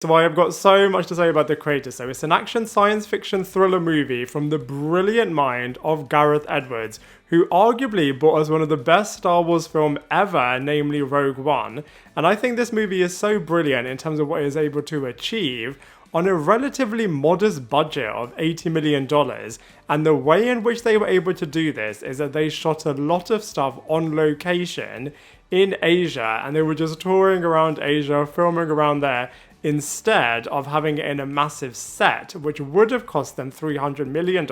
So I have got so much to say about the creator. So it's an action science fiction thriller movie from the brilliant mind of Gareth Edwards, who arguably brought us one of the best Star Wars film ever, namely Rogue One. And I think this movie is so brilliant in terms of what it is able to achieve on a relatively modest budget of $80 million. And the way in which they were able to do this is that they shot a lot of stuff on location in Asia, and they were just touring around Asia, filming around there, instead of having it in a massive set, which would have cost them $300 million.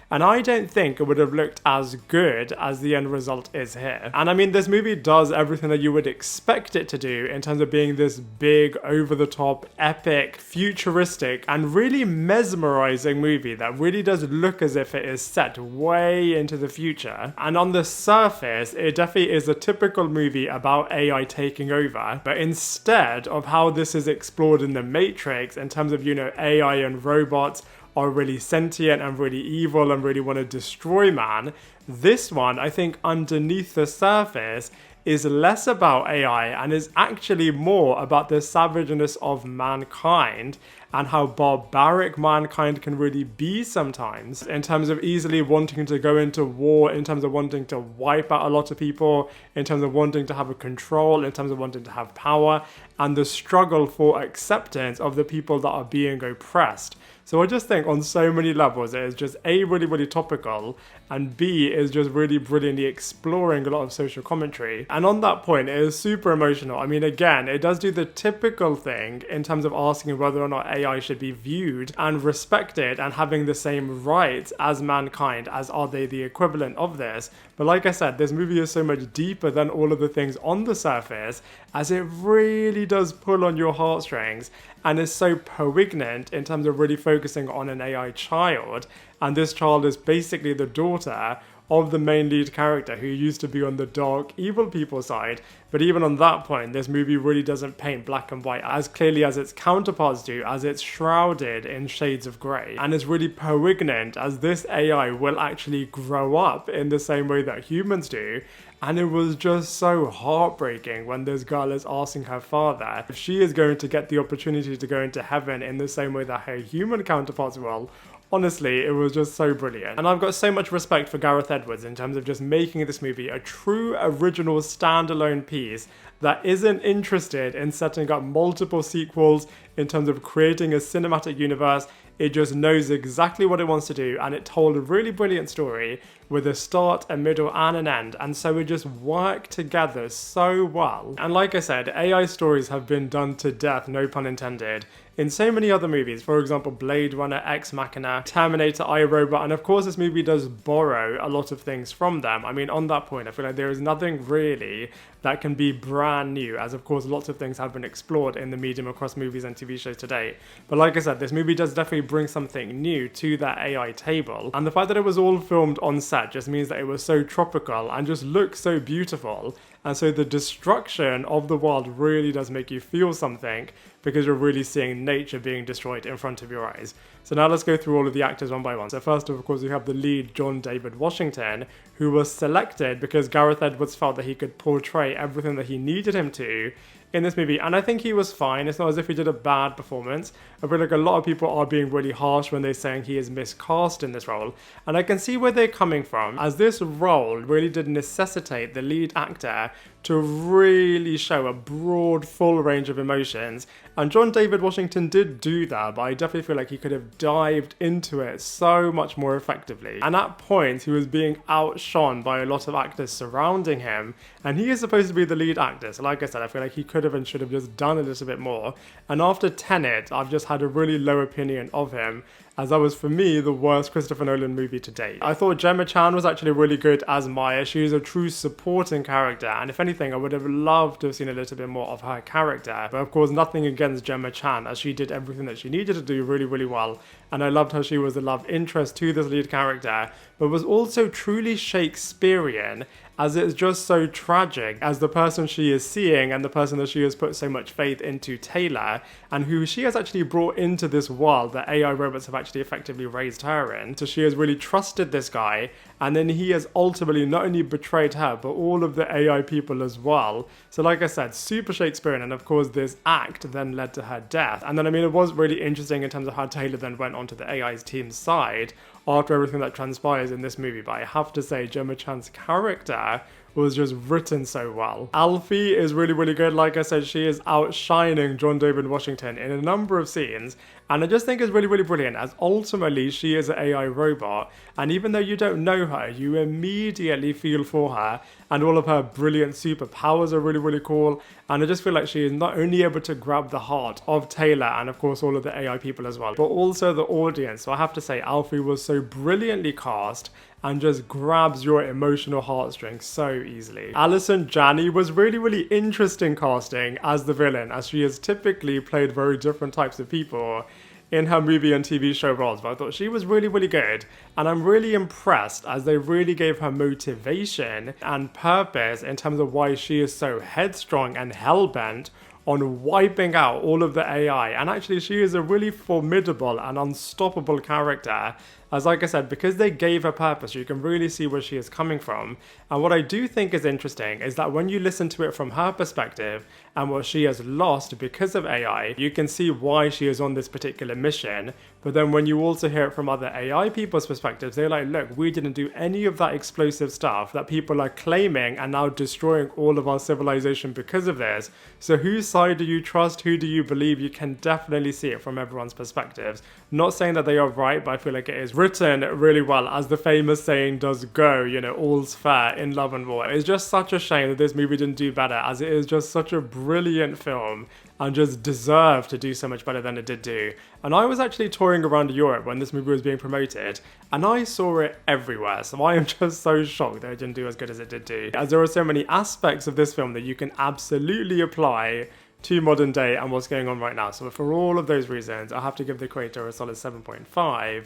And I don't think it would have looked as good as the end result is here. And I mean, this movie does everything that you would expect it to do in terms of being this big, over-the-top, epic, futuristic, and really mesmerizing movie that really does look as if it is set way into the future. And on the surface, it definitely is a typical movie about AI taking over, but instead of how this is explored in The Matrix in terms of, AI and robots are really sentient and really evil and really want to destroy man, this one, I think, underneath the surface is less about AI and is actually more about the savageness of mankind and how barbaric mankind can really be sometimes, in terms of easily wanting to go into war, in terms of wanting to wipe out a lot of people, in terms of wanting to have a control, in terms of wanting to have power, and the struggle for acceptance of the people that are being oppressed. So I just think on so many levels it is just A, really, really topical, and B, is just really brilliantly exploring a lot of social commentary. And on that point, it is super emotional. I mean, again, it does do the typical thing in terms of asking whether or not AI should be viewed and respected and having the same rights as mankind, as are they the equivalent of this. But like I said, this movie is so much deeper than all of the things on the surface, as it really does pull on your heartstrings and is so poignant in terms of really focusing on an AI child. And this child is basically the daughter of the main lead character, who used to be on the dark, evil people side. But even on that point, this movie really doesn't paint black and white as clearly as its counterparts do, as it's shrouded in shades of grey. And is really poignant, as this AI will actually grow up in the same way that humans do. And it was just so heartbreaking when this girl is asking her father if she is going to get the opportunity to go into heaven in the same way that her human counterparts will. Honestly, it was just so brilliant. And I've got so much respect for Gareth Edwards in terms of just making this movie a true original standalone piece that isn't interested in setting up multiple sequels, in terms of creating a cinematic universe. It just knows exactly what it wants to do, and it told a really brilliant story with a start, a middle, and an end, and so it just worked together so well. And like I said, AI stories have been done to death, no pun intended, in so many other movies. For example, Blade Runner, Ex Machina, Terminator, iRobot, and of course this movie does borrow a lot of things from them. I mean, on that point, I feel like there is nothing really that can be brand new, as of course lots of things have been explored in the medium across movies and TV shows today. But like I said, this movie does definitely bring something new to that AI table, and the fact that it was all filmed on set just means that it was so tropical and just looks so beautiful. And so the destruction of the world really does make you feel something, because you're really seeing nature being destroyed in front of your eyes. So now let's go through all of the actors one by one. So first, of course, we have the lead, John David Washington, who was selected because Gareth Edwards felt that he could portray everything that he needed him to in this movie, and I think he was fine. It's not as if he did a bad performance. I feel like a lot of people are being really harsh when they're saying he is miscast in this role, and I can see where they're coming from, as this role really did necessitate the lead actor to really show a broad, full range of emotions, and John David Washington did do that, but I definitely feel like he could have dived into it so much more effectively. And at points, he was being outshone by a lot of actors surrounding him, and he is supposed to be the lead actor, so like I said, I feel like he could have and should have just done a little bit more. And after Tenet, I've just had a really low opinion of him, as that was for me the worst Christopher Nolan movie to date. I thought Gemma Chan was actually really good as Maya. She is a true supporting character, and if anything, I would have loved to have seen a little bit more of her character. But of course, nothing against Gemma Chan, as she did everything that she needed to do really, really well. And I loved how she was the love interest to this lead character. but was also truly Shakespearean, as it's just so tragic as the person she is seeing and the person that she has put so much faith into, Taylor, and who she has actually brought into this world that AI robots have actually effectively raised her in. So she has really trusted this guy, and then he has ultimately not only betrayed her, but all of the AI people as well. So like I said, super Shakespearean, and of course this act then led to her death. And then, I mean, it was really interesting in terms of how Taylor then went onto the AI's team's side after everything that transpires in this movie, but I have to say Gemma Chan's character was just written so well. Alfie is really, really good. Like I said, she is outshining John David Washington in a number of scenes, and I just think it's really, really brilliant, as ultimately she is an AI robot, and even though you don't know her, you immediately feel for her, and all of her brilliant superpowers are really, really cool, and I just feel like she is not only able to grab the heart of Taylor and of course all of the AI people as well, but also the audience. So I have to say Alfie was so brilliantly cast and just grabs your emotional heartstrings so easily. Allison Janney was really, really interesting casting as the villain, as she has typically played very different types of people in her movie and TV show roles, but I thought she was really, really good, and I'm really impressed as they really gave her motivation and purpose in terms of why she is so headstrong and hell-bent on wiping out all of the AI. And actually she is a really formidable and unstoppable character, as like I said, because they gave her purpose, you can really see where she is coming from. And what I do think is interesting is that when you listen to it from her perspective and what she has lost because of AI, you can see why she is on this particular mission. But then when you also hear it from other AI people's perspectives, they're like, look, we didn't do any of that explosive stuff that people are claiming and now destroying all of our civilization because of this. So whose side do you trust? Who do you believe? You can definitely see it from everyone's perspectives. Not saying that they are right, but I feel like it is written really well, as the famous saying does go, you know, all's fair in love and war. It's just such a shame that this movie didn't do better, as it is just such a brilliant film and just deserved to do so much better than it did do. And I was actually touring around Europe when this movie was being promoted, and I saw it everywhere, so I am just so shocked that it didn't do as good as it did do, as there are so many aspects of this film that you can absolutely apply to modern day and what's going on right now. So for all of those reasons, I have to give the creator a solid 7.5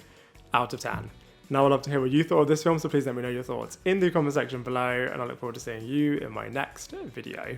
out of 10. Now I'd love to hear what you thought of this film, so please let me know your thoughts in the comment section below, and I look forward to seeing you in my next video.